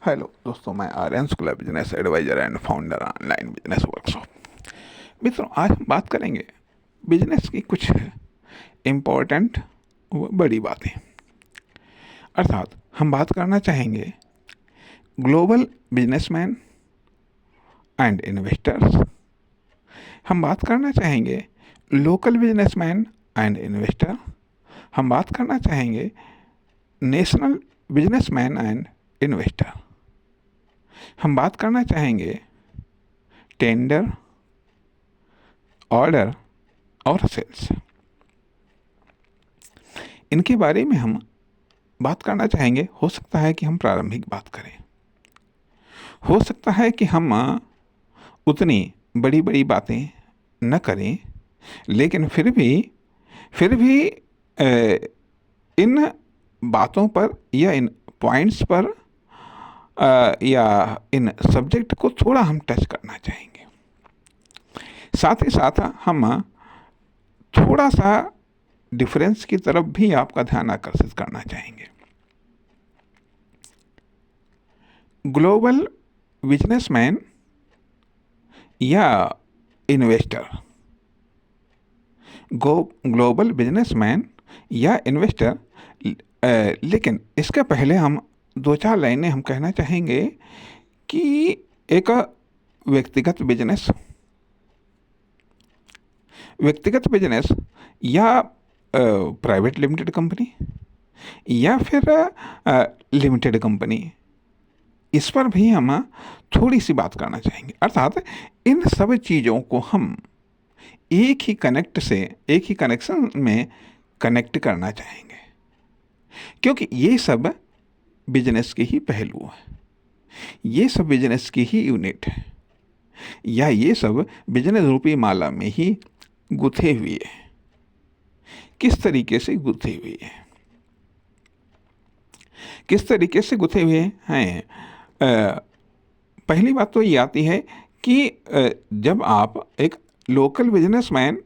Hello दोस्तों, मैं Aryan Shukla, business advisor and founder online business workshop. मित्रों, आज हम बात करेंगे बिजनेस की कुछ इम्पोर्टेंट व बड़ी बातें। अर्थात हम बात करना चाहेंगे ग्लोबल बिजनेसमैन एंड इन्वेस्टर्स। हम बात करना चाहेंगे लोकल बिजनेसमैन एंड इन्वेस्टर। हम बात करना चाहेंगे नेशनल बिजनेसमैन एंड इन्वेस्टर। हम बात करना चाहेंगे टेंडर, ऑर्डर और सेल्स। इनके बारे में हम बात करना चाहेंगे। हो सकता है कि हम प्रारंभिक बात करें, हो सकता है कि हम उतनी बड़ी बड़ी बातें न करें, लेकिन फिर भी इन बातों पर या इन पॉइंट्स पर या इन सब्जेक्ट को थोड़ा हम टच करना चाहेंगे। साथ ही साथ हम थोड़ा सा डिफरेंस की तरफ भी आपका ध्यान आकर्षित करना चाहेंगे। ग्लोबल बिजनेसमैन या इन्वेस्टर, ग्लोबल बिजनेसमैन या इन्वेस्टर। लेकिन इसके पहले हम दो चार लाइनें हम कहना चाहेंगे कि एक व्यक्तिगत बिजनेस या प्राइवेट लिमिटेड कंपनी या फिर लिमिटेड कंपनी, इस पर भी हम थोड़ी सी बात करना चाहेंगे। अर्थात इन सब चीज़ों को हम एक ही कनेक्शन में कनेक्ट करना चाहेंगे, क्योंकि ये सब बिजनेस के ही पहलू हैं, ये सब बिजनेस की ही यूनिट है, या ये सब बिजनेस रूपी माला में ही गुथे हुए हैं। किस तरीके से गुथे हुए हैं, किस तरीके से गुथे हुए हैं? पहली बात तो ये आती है कि जब आप एक लोकल बिजनेसमैन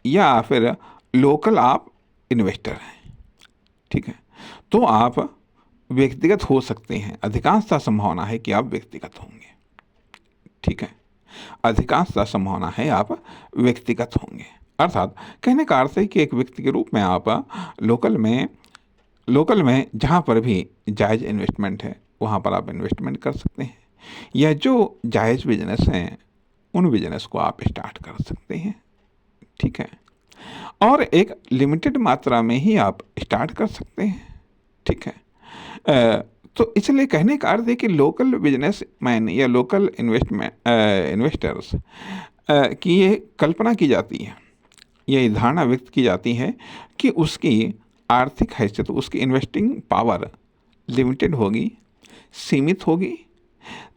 या फिर लोकल आप इन्वेस्टर हैं, ठीक है, तो आप व्यक्तिगत हो सकते हैं। अधिकांशतः संभावना है कि आप व्यक्तिगत होंगे, ठीक है, अधिकांशतः संभावना है आप व्यक्तिगत होंगे। अर्थात कहने का अर्थ है कि एक व्यक्ति के रूप में आप लोकल में जहाँ पर भी जायज़ इन्वेस्टमेंट है वहाँ पर आप इन्वेस्टमेंट कर सकते हैं, या जो जायज़ बिजनेस हैं उन बिजनेस को आप स्टार्ट कर सकते हैं, ठीक है, और एक लिमिटेड मात्रा में ही आप स्टार्ट कर सकते हैं, ठीक है। तो इसलिए कहने का अर्थ है कि लोकल बिजनेसमैन या लोकल इन्वेस्टर्स की ये कल्पना की जाती है, ये धारणा व्यक्त की जाती है कि उसकी आर्थिक हैसियत, उसकी इन्वेस्टिंग पावर लिमिटेड होगी, सीमित होगी,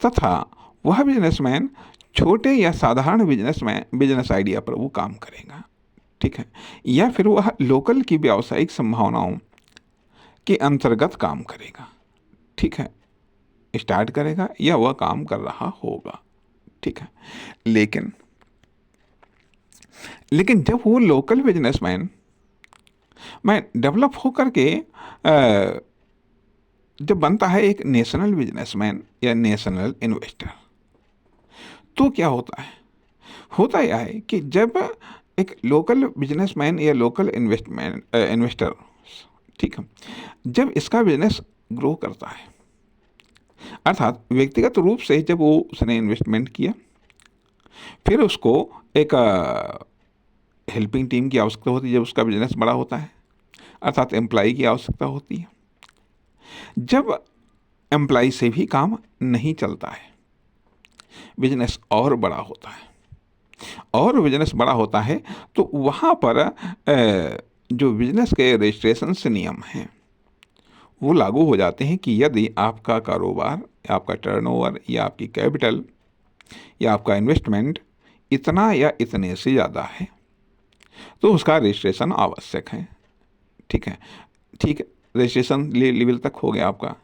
तथा वह बिजनेसमैन छोटे या साधारण बिजनेस आइडिया पर वो काम करेगा, ठीक है, या फिर वह लोकल की व्यावसायिक संभावनाओं के अंतर्गत काम करेगा, ठीक है, स्टार्ट करेगा या वह काम कर रहा होगा, ठीक है। लेकिन जब वो लोकल बिजनेसमैन डेवलप होकर के जब बनता है एक नेशनल बिजनेसमैन या नेशनल इन्वेस्टर, तो क्या होता है? होता यह है कि जब एक लोकल बिजनेसमैन या लोकल इन्वेस्टर, ठीक है, जब इसका बिजनेस ग्रो करता है, अर्थात व्यक्तिगत रूप से जब वो उसने इन्वेस्टमेंट किया, फिर उसको एक हेल्पिंग टीम की आवश्यकता होती है। जब उसका बिजनेस बड़ा होता है, अर्थात एम्प्लॉय की आवश्यकता होती है। जब एम्प्लॉय से भी काम नहीं चलता है, बिजनेस और बड़ा होता है, और बिजनेस बड़ा होता है तो वहाँ पर जो बिजनेस के रजिस्ट्रेशन से नियम हैं वो लागू हो जाते हैं कि यदि आपका कारोबार, आपका टर्नओवर या आपकी कैपिटल या आपका इन्वेस्टमेंट इतना या इतने से ज़्यादा है तो उसका रजिस्ट्रेशन आवश्यक है, ठीक है, ठीक है, रजिस्ट्रेशन लेवल तक हो गया आपका।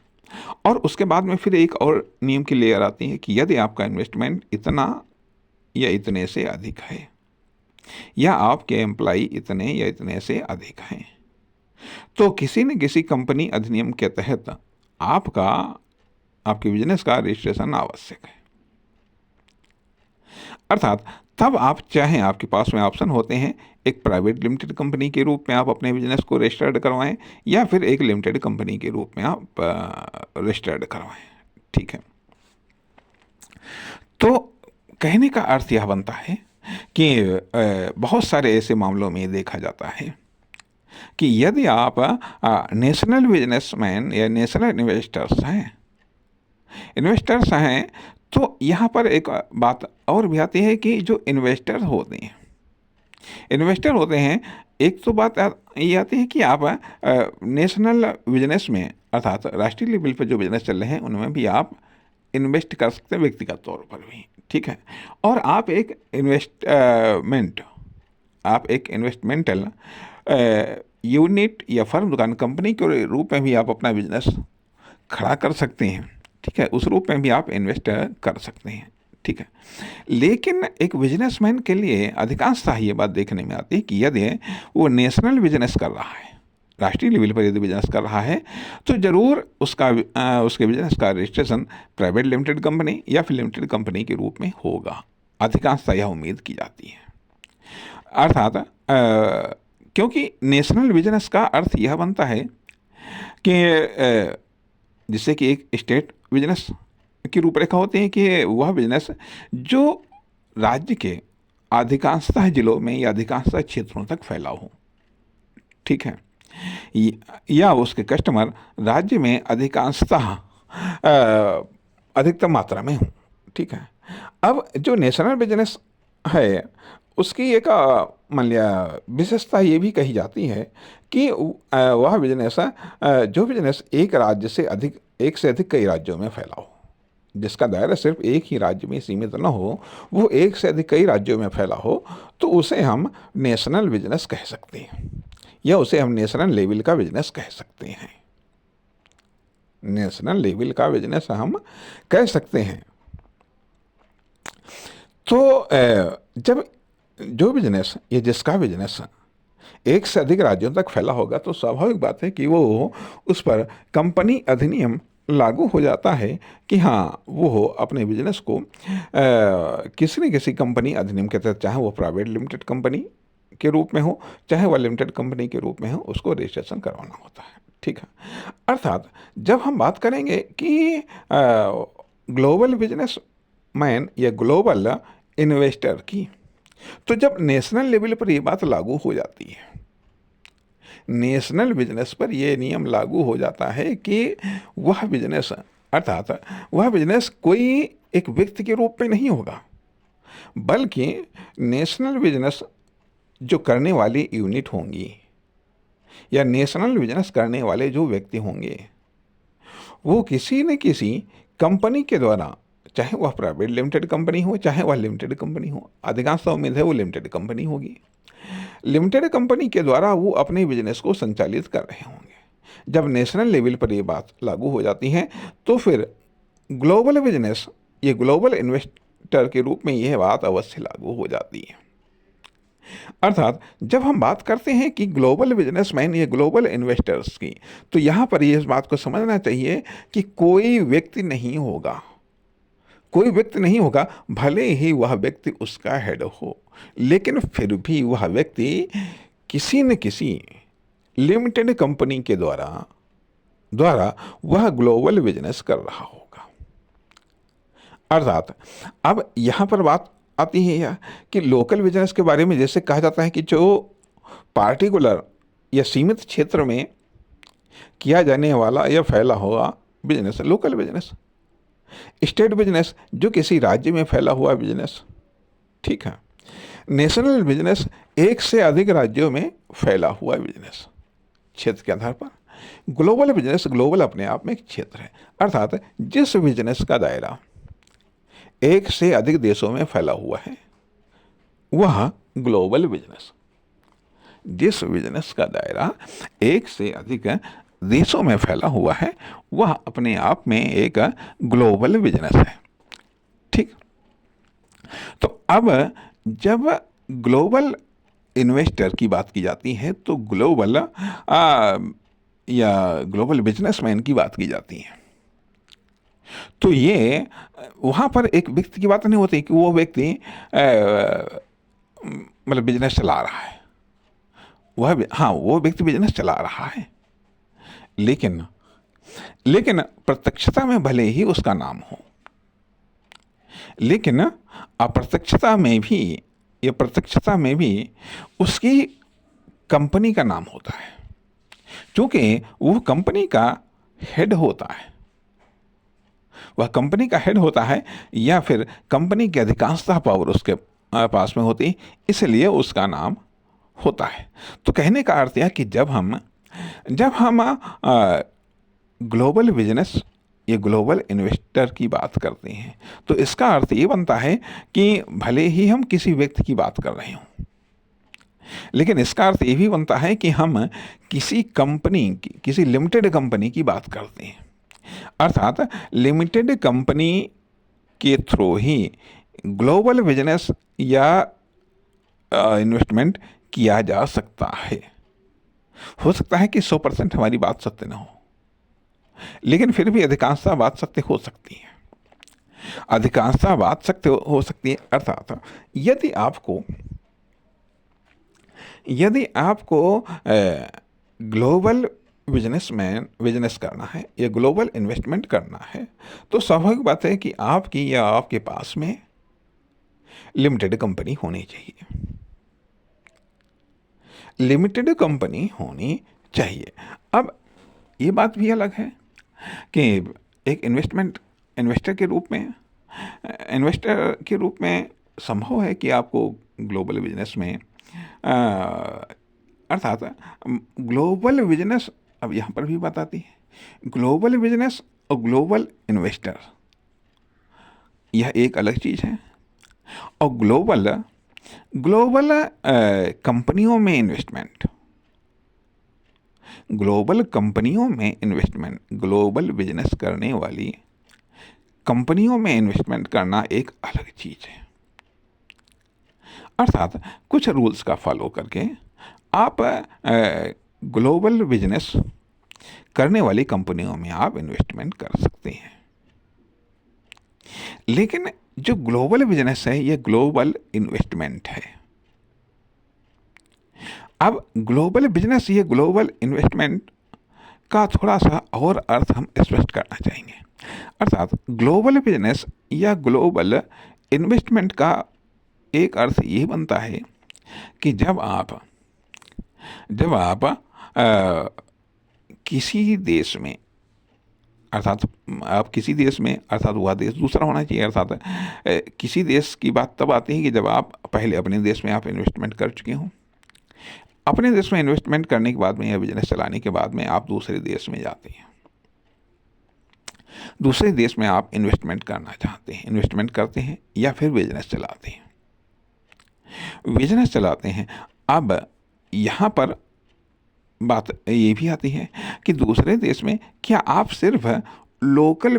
और उसके बाद में फिर एक और नियम की लेयर आती है कि यदि आपका इन्वेस्टमेंट इतना या इतने से अधिक है, या आपके एम्प्लॉय इतने या इतने से अधिक हैं, तो किसी न किसी कंपनी अधिनियम के तहत आपका आपके बिजनेस का रजिस्ट्रेशन आवश्यक है। अर्थात तब आप चाहें, आपके पास में ऑप्शन होते हैं, एक प्राइवेट लिमिटेड कंपनी के रूप में आप अपने बिजनेस को रजिस्टर्ड करवाएं या फिर एक लिमिटेड कंपनी के रूप में आप रजिस्टर्ड करवाएं। ठीक है, तो कहने का अर्थ यह बनता है कि बहुत सारे ऐसे मामलों में देखा जाता है कि यदि आप नेशनल बिजनेसमैन या नेशनल इन्वेस्टर्स हैं तो यहाँ पर एक बात और भी आती है कि जो इन्वेस्टर होते हैं, एक तो बात ये आती है कि आप नेशनल बिजनेस में अर्थात राष्ट्रीय लेवल पर जो बिजनेस चल रहे हैं उनमें भी आप इन्वेस्ट कर सकते हैं व्यक्तिगत तौर पर भी। ठीक है, और आप एक इन्वेस्टमेंटल यूनिट या फर्म दुकान कंपनी के रूप में भी आप अपना बिजनेस खड़ा कर सकते हैं। ठीक है, उस रूप में भी आप इन्वेस्ट कर सकते हैं। ठीक है, लेकिन एक बिजनेसमैन के लिए अधिकांशतः ये बात देखने में आती है कि यदि वो नेशनल बिजनेस कर रहा है, राष्ट्रीय लेवल पर यदि बिजनेस कर रहा है, तो ज़रूर उसके बिजनेस का रजिस्ट्रेशन प्राइवेट लिमिटेड कंपनी या फिर लिमिटेड कंपनी के रूप में होगा। अधिकांशतः यह उम्मीद की जाती है। अर्थात क्योंकि नेशनल बिजनेस का अर्थ यह बनता है कि जिससे कि एक स्टेट बिजनेस की रूपरेखा होती है कि वह बिजनेस जो राज्य के अधिकांशतः जिलों में या अधिकांशतः क्षेत्रों तक फैला हो। ठीक है, या उसके कस्टमर राज्य में अधिकांशतः अधिकतम मात्रा में हो। ठीक है, अब जो नेशनल बिजनेस है उसकी एक मान लिया विशेषता ये भी कही जाती है कि वह बिजनेस जो बिजनेस एक से अधिक कई राज्यों में फैला हो, जिसका दायरा सिर्फ एक ही राज्य में सीमित न हो, वो एक से अधिक कई राज्यों में फैला हो, तो उसे हम नेशनल बिजनेस कह सकते हैं या उसे हम नेशनल लेवल का बिजनेस कह सकते हैं। नेशनल लेवल का बिजनेस हम कह सकते हैं। तो जब जो बिजनेस या जिसका बिजनेस एक से अधिक राज्यों तक फैला होगा तो स्वाभाविक बात है कि वो उस पर कंपनी अधिनियम लागू हो जाता है कि हाँ, वो अपने बिजनेस को किसी न किसी कंपनी अधिनियम के तहत, चाहे वो प्राइवेट लिमिटेड कंपनी के रूप में हो चाहे वह लिमिटेड कंपनी के रूप में हो, उसको रजिस्ट्रेशन करवाना होता है। ठीक है, अर्थात जब हम बात करेंगे कि ग्लोबल बिजनेस मैन या ग्लोबल इन्वेस्टर की, तो जब नेशनल लेवल पर ये बात लागू हो जाती है, नेशनल बिजनेस पर यह नियम लागू हो जाता है कि वह बिजनेस अर्थात वह बिजनेस कोई एक व्यक्ति के रूप में नहीं होगा, बल्कि नेशनल बिजनेस जो करने वाली यूनिट होंगी या नेशनल बिजनेस करने वाले जो व्यक्ति होंगे, वो किसी न किसी कंपनी के द्वारा, चाहे वह प्राइवेट लिमिटेड कंपनी हो चाहे वह लिमिटेड कंपनी हो, अधिकांश उम्मीद है वो लिमिटेड कंपनी होगी, लिमिटेड कंपनी के द्वारा वो अपने बिजनेस को संचालित कर रहे होंगे। जब नेशनल लेवल पर ये बात लागू हो जाती है तो फिर ग्लोबल बिजनेस, ये ग्लोबल इन्वेस्टर के रूप में यह बात अवश्य लागू हो जाती है। अर्थात जब हम बात करते हैं कि ग्लोबल बिजनेसमैन या ग्लोबल इन्वेस्टर्स की, तो यहाँ पर ये इस बात को समझना चाहिए कि कोई व्यक्ति नहीं होगा, भले ही वह व्यक्ति उसका हेड हो, लेकिन फिर भी वह व्यक्ति किसी न किसी लिमिटेड कंपनी के द्वारा वह ग्लोबल बिजनेस कर रहा होगा। अर्थात अब यहाँ पर बात आती है यह कि लोकल बिजनेस के बारे में जैसे कहा जाता है कि जो पार्टिकुलर या सीमित क्षेत्र में किया जाने वाला या फैला हुआ business local business, estate business जो किसी राज्य में फैला हुआ बिजनेस, ठीक है, नेशनल बिजनेस एक से अधिक राज्यों में फैला हुआ बिजनेस क्षेत्र के आधार पर, ग्लोबल बिजनेस ग्लोबल अपने आप में एक क्षेत्र है, अर्थात जिस बिजनेस का दायरा एक से अधिक देशों में फैला हुआ है वह ग्लोबल बिजनेस, जिस बिजनेस का दायरा एक से अधिक देशों में फैला हुआ है वह अपने आप में एक ग्लोबल बिजनेस है। ठीक, तो अब जब ग्लोबल इन्वेस्टर की बात की जाती है तो ग्लोबल या ग्लोबल बिजनेसमैन की बात की जाती है, तो ये वहाँ पर एक व्यक्ति की बात नहीं होती कि वो व्यक्ति मतलब बिजनेस चला रहा है, हाँ वो व्यक्ति बिजनेस चला रहा है, लेकिन लेकिन प्रत्यक्षता में भले ही उसका नाम हो, लेकिन अप्रत्यक्षता में भी या प्रत्यक्षता में भी उसकी कंपनी का नाम होता है, क्योंकि वो कंपनी का हेड होता है, वह कंपनी का हेड होता है या फिर कंपनी की अधिकांशतः पावर उसके पास में होती, इसलिए उसका नाम होता है। तो कहने का अर्थ यह कि जब हम ग्लोबल बिजनेस या ग्लोबल इन्वेस्टर की बात करते हैं तो इसका अर्थ ये बनता है कि भले ही हम किसी व्यक्ति की बात कर रहे हों, लेकिन इसका अर्थ ये भी बनता है कि हम किसी कंपनी की, किसी लिमिटेड कंपनी की बात करते हैं, अर्थात लिमिटेड कंपनी के थ्रू ही ग्लोबल बिजनेस या इन्वेस्टमेंट किया जा सकता है। हो सकता है कि 100% हमारी बात सत्य न हो, लेकिन फिर भी अधिकांशतः बात सत्य हो सकती है, अधिकांशतः बात सत्य हो सकती है। अर्थात यदि आपको ग्लोबल बिजनेस करना है या ग्लोबल इन्वेस्टमेंट करना है तो स्वाभाविक बात है कि आपकी या आपके पास में लिमिटेड कंपनी होनी चाहिए, लिमिटेड कंपनी होनी चाहिए। अब ये बात भी अलग है कि एक इन्वेस्टर के रूप में संभव है कि आपको ग्लोबल बिजनेस में अर्थात ग्लोबल बिजनेस, अब यहाँ पर भी बात आती है ग्लोबल बिजनेस और ग्लोबल इन्वेस्टर, यह एक अलग चीज़ है। और ग्लोबल कंपनियों में इन्वेस्टमेंट, ग्लोबल बिजनेस करने वाली कंपनियों में इन्वेस्टमेंट करना एक अलग चीज़ है। अर्थात कुछ रूल्स का फॉलो करके आप ग्लोबल बिजनेस करने वाली कंपनियों में आप इन्वेस्टमेंट कर सकते हैं। लेकिन जो ग्लोबल बिजनेस है ये ग्लोबल इन्वेस्टमेंट है। अब ग्लोबल बिजनेस ये ग्लोबल इन्वेस्टमेंट का थोड़ा सा और अर्थ हम स्पष्ट करना चाहेंगे। अर्थात ग्लोबल बिजनेस या ग्लोबल इन्वेस्टमेंट का एक अर्थ ये बनता है कि जब आप किसी देश में, अर्थात आप किसी देश में, अर्थात वह देश दूसरा होना चाहिए, अर्थात किसी देश की बात तब आती है कि जब आप पहले अपने देश में आप इन्वेस्टमेंट कर चुके हों, अपने देश में इन्वेस्टमेंट करने के बाद में या बिजनेस चलाने के बाद में आप दूसरे देश में जाते हैं, दूसरे देश में आप इन्वेस्टमेंट करना चाहते हैं, इन्वेस्टमेंट करते हैं या फिर बिजनेस चलाते हैं। अब यहाँ पर बात ये भी आती है कि दूसरे देश में क्या आप सिर्फ लोकल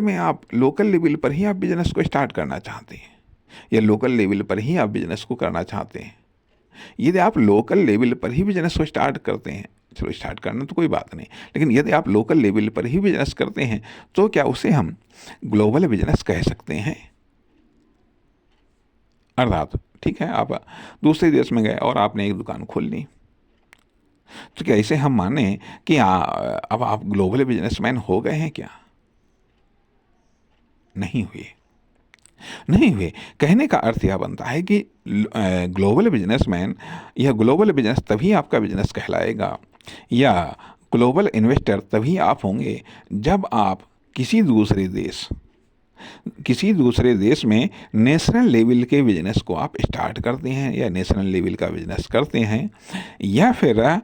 लेवल पर ही आप बिजनेस को स्टार्ट करना चाहते हैं या लोकल लेवल पर ही आप बिजनेस को करना चाहते हैं। यदि आप लोकल लेवल पर ही बिजनेस को स्टार्ट करते हैं, चलो स्टार्ट करना तो कोई बात नहीं, लेकिन यदि आप लोकल लेवल पर ही बिजनेस करते हैं तो क्या उसे हम ग्लोबल बिजनेस कह सकते हैं। अर्थात ठीक है, आप दूसरे देश में गए और आपने एक दुकान खोल ली, तो क्या इसे हम माने कि अब आप ग्लोबल बिजनेसमैन हो गए हैं क्या? नहीं हुए। कहने का अर्थ यह बनता है कि ग्लोबल बिजनेसमैन या ग्लोबल बिजनेस तभी आपका बिजनेस कहलाएगा या ग्लोबल इन्वेस्टर तभी आप होंगे जब आप किसी दूसरे देश में नेशनल लेवल के बिजनेस को आप स्टार्ट करते हैं या नेशनल लेवल का बिजनेस करते हैं या फिर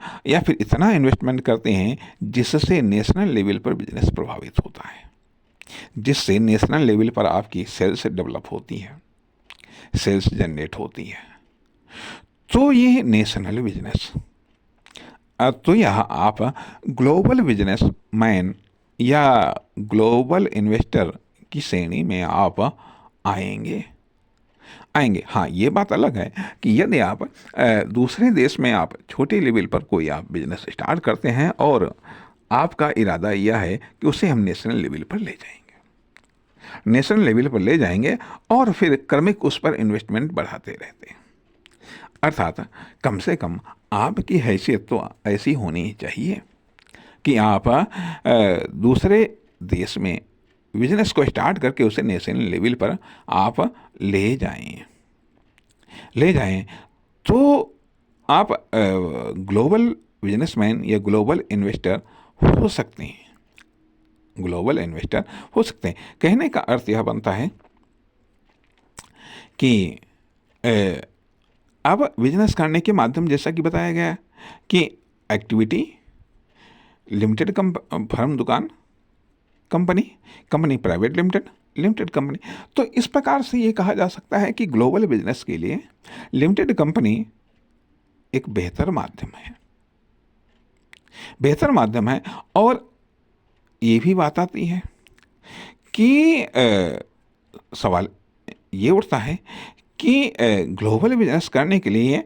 इतना इन्वेस्टमेंट करते हैं जिससे नेशनल लेवल पर बिजनेस प्रभावित होता है, जिससे नेशनल लेवल पर आपकी सेल्स डेवलप होती है, सेल्स जनरेट होती है। तो ये नेशनल बिजनेस, तो यह आप ग्लोबल बिजनेसमैन या ग्लोबल इन्वेस्टर की श्रेणी में आप आएंगे। हाँ, ये बात अलग है कि यदि आप दूसरे देश में आप छोटे लेवल पर कोई आप बिजनेस स्टार्ट करते हैं और आपका इरादा यह है कि उसे हम नेशनल लेवल पर ले जाएंगे, नेशनल लेवल पर ले जाएंगे और फिर क्रमिक उस पर इन्वेस्टमेंट बढ़ाते रहते हैं। अर्थात कम से कम आपकी हैसियत तो ऐसी होनी चाहिए कि आप दूसरे देश में बिजनेस को स्टार्ट करके उसे नेशनल लेवल पर आप ले जाएं तो आप ग्लोबल बिजनेसमैन या ग्लोबल इन्वेस्टर हो सकते हैं। ग्लोबल इन्वेस्टर हो सकते हैं। कहने का अर्थ यह बनता है कि अब बिजनेस करने के माध्यम, जैसा कि बताया गया कि एक्टिविटी, लिमिटेड फर्म, दुकान, कंपनी प्राइवेट लिमिटेड कंपनी। तो इस प्रकार से ये कहा जा सकता है कि ग्लोबल बिजनेस के लिए लिमिटेड कंपनी एक बेहतर माध्यम है। और ये भी बात आती है कि सवाल ये उठता है कि ग्लोबल बिजनेस करने के लिए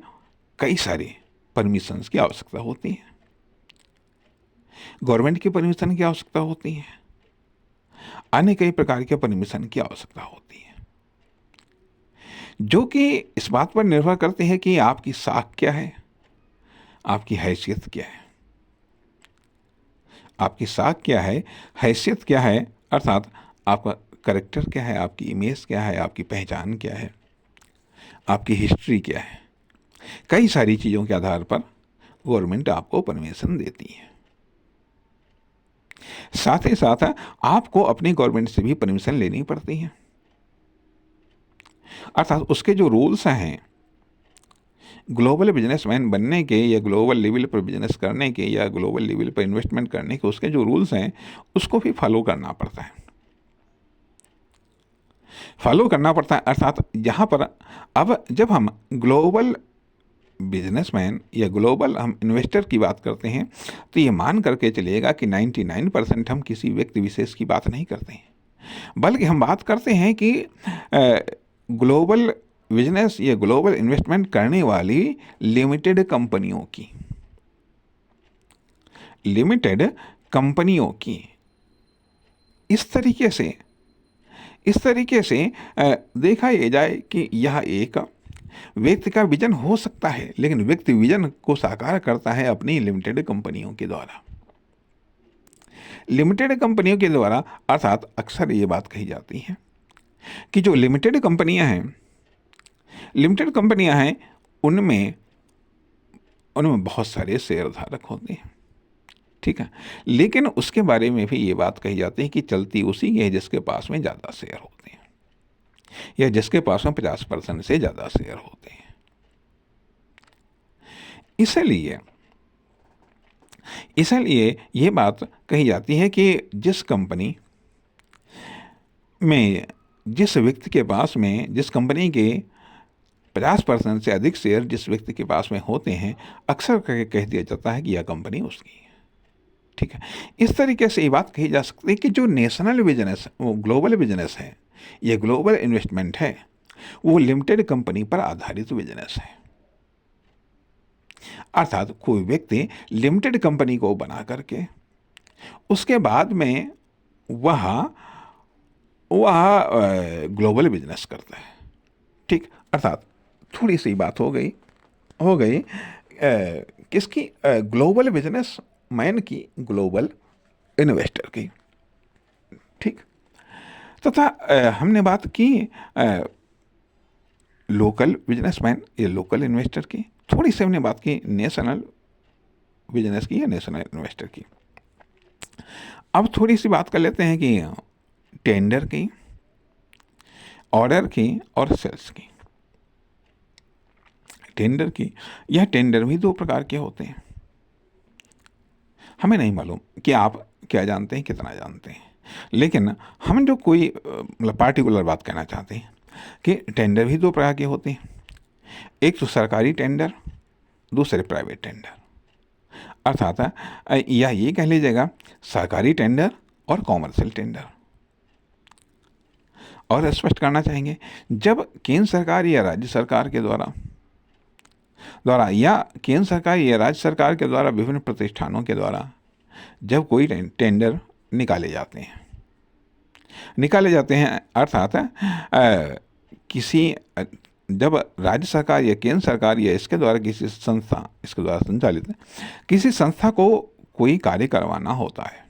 कई सारी परमिशंस की आवश्यकता होती है, गवर्नमेंट की परमिशन की आवश्यकता होती है, अन्य कई प्रकार के परमिशन की आवश्यकता होती है, जो कि इस बात पर निर्भर करते हैं कि आपकी साख क्या है, आपकी हैसियत क्या है। आपकी साख क्या है, हैसियत क्या है, अर्थात आपका कैरेक्टर क्या है, आपकी इमेज क्या है, आपकी पहचान क्या है, आपकी हिस्ट्री क्या है। कई सारी चीज़ों के आधार पर गवर्नमेंट आपको परमिशन देती है। साथ ही साथ आपको अपनी गवर्नमेंट से भी परमिशन लेनी पड़ती है। अर्थात उसके जो रूल्स हैं ग्लोबल बिजनेसमैन बनने के या ग्लोबल लेवल पर बिजनेस करने के या ग्लोबल लेवल पर इन्वेस्टमेंट करने के, उसके जो रूल्स हैं उसको भी फॉलो करना पड़ता है। अर्थात यहाँ पर अब जब हम ग्लोबल बिजनेसमैन या ग्लोबल हम इन्वेस्टर की बात करते हैं तो ये मान करके चलिएगा कि 99% हम किसी व्यक्ति विशेष की बात नहीं करते हैं, बल्कि हम बात करते हैं कि ग्लोबल बिजनेस या ग्लोबल इन्वेस्टमेंट करने वाली लिमिटेड कंपनियों की इस तरीके से देखा ये जाए कि यह एक व्यक्ति का विजन हो सकता है, लेकिन व्यक्ति विजन को साकार करता है अपनी लिमिटेड कंपनियों के द्वारा। अर्थात अक्सर ये बात कही जाती है कि जो लिमिटेड कंपनियां हैं उनमें बहुत सारे शेयरधारक होते हैं, ठीक है। लेकिन उसके बारे में भी ये बात कही जाती है कि चलती उसी की है जिसके पास में ज़्यादा शेयर होते हैं या जिसके पास में 50% से ज़्यादा शेयर होते हैं। इसलिए ये बात कही जाती है कि जिस कंपनी में जिस व्यक्ति के पास में जिस कंपनी के 50% से अधिक शेयर जिस व्यक्ति के पास में होते हैं, अक्सर करके कह दिया जाता है कि यह कंपनी उसकी है, ठीक है। इस तरीके से ये बात कही जा सकती है कि जो नेशनल बिजनेस, वो ग्लोबल बिजनेस है, ये ग्लोबल इन्वेस्टमेंट है, वो लिमिटेड कंपनी पर आधारित बिजनेस है। अर्थात कोई व्यक्ति लिमिटेड कंपनी को बना करके उसके बाद में वह ग्लोबल बिजनेस करता है, ठीक। अर्थात थोड़ी सी बात हो गई किसकी, ग्लोबल बिजनेस मैन की, ग्लोबल इन्वेस्टर की, ठीक। तथा हमने बात की लोकल बिजनेसमैन या लोकल इन्वेस्टर की, थोड़ी सी हमने बात की नेशनल बिजनेस की या नेशनल इन्वेस्टर की। अब थोड़ी सी बात कर लेते हैं कि टेंडर की, ऑर्डर की और सेल्स की। टेंडर भी दो प्रकार के होते हैं। हमें नहीं मालूम कि आप क्या जानते हैं, कितना जानते हैं, लेकिन हम जो कोई मतलब पार्टिकुलर बात कहना चाहते हैं कि टेंडर भी दो प्रकार के होते हैं। एक तो सरकारी टेंडर, दूसरे प्राइवेट टेंडर। अर्थात या ये कह लीजिएगा सरकारी टेंडर और कॉमर्शियल टेंडर। और स्पष्ट करना चाहेंगे, जब केंद्र सरकार या राज्य सरकार के द्वारा या केंद्र सरकार या राज्य सरकार के द्वारा विभिन्न प्रतिष्ठानों के द्वारा जब कोई टेंडर निकाले जाते हैं निकाले जाते हैं। अर्थात किसी जब राज्य सरकार या केंद्र सरकार या इसके द्वारा किसी संस्था, इसके द्वारा संचालित किसी संस्था को कोई कार्य करवाना होता है,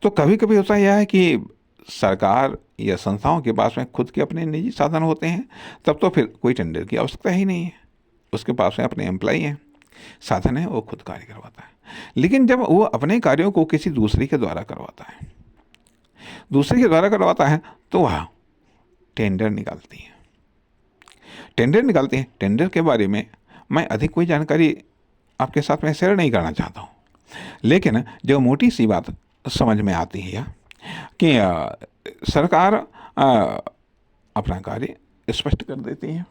तो कभी कभी होता यह है कि सरकार या संस्थाओं के पास में खुद के अपने निजी साधन होते हैं, तब तो फिर कोई टेंडर की आवश्यकता ही नहीं है। उसके पास में अपने एम्प्लॉई हैं, साधन है, वो खुद कार्य करवाता है। लेकिन जब वो अपने कार्यों को किसी दूसरे के द्वारा करवाता है, तो वह टेंडर निकालती है। टेंडर के बारे में मैं अधिक कोई जानकारी आपके साथ में शेयर नहीं करना चाहता हूँ, लेकिन जो मोटी सी बात समझ में आती है कि सरकार अपना कार्य स्पष्ट कर देती है।